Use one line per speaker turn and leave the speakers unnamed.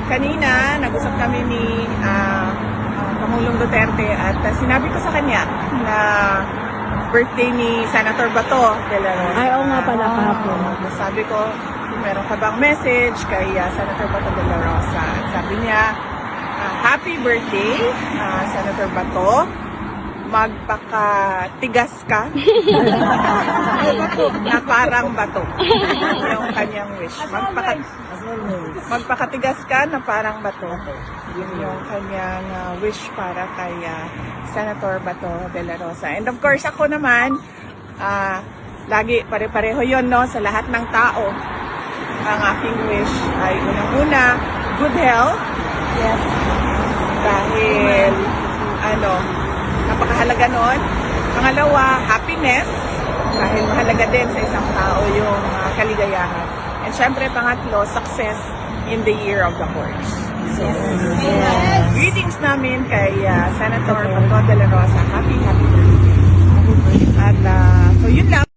kanina, nag-usap kami ni Pangulong Duterte at sinabi ko sa kanya na birthday ni Senator Bato de la Rosa.
Ay, oo nga pala kahapon.
Sabi ko, meron ka bang message kay Senator Bato de la Rosa? At sabi niya, happy birthday, Senator Bato. Magpakatigas ka na parang bato. Yung kanyang wish. Magpakatigas ka na parang bato. Yun yung kanyang wish para kay Senator Bato de la Rosa. And of course, ako naman, lagi pare-pareho yun, no? Sa lahat ng tao, ang aking wish ay unang-una, good health.
Yes.
Dahil, napakahalaga nun. Pangalawa, happiness. Dahil mahalaga din sa isang tao yung kaligayahan. And syempre, pangatlo, success in the year of the horse. So, greetings namin kay Senator Bato de la Rosa. Happy birthday.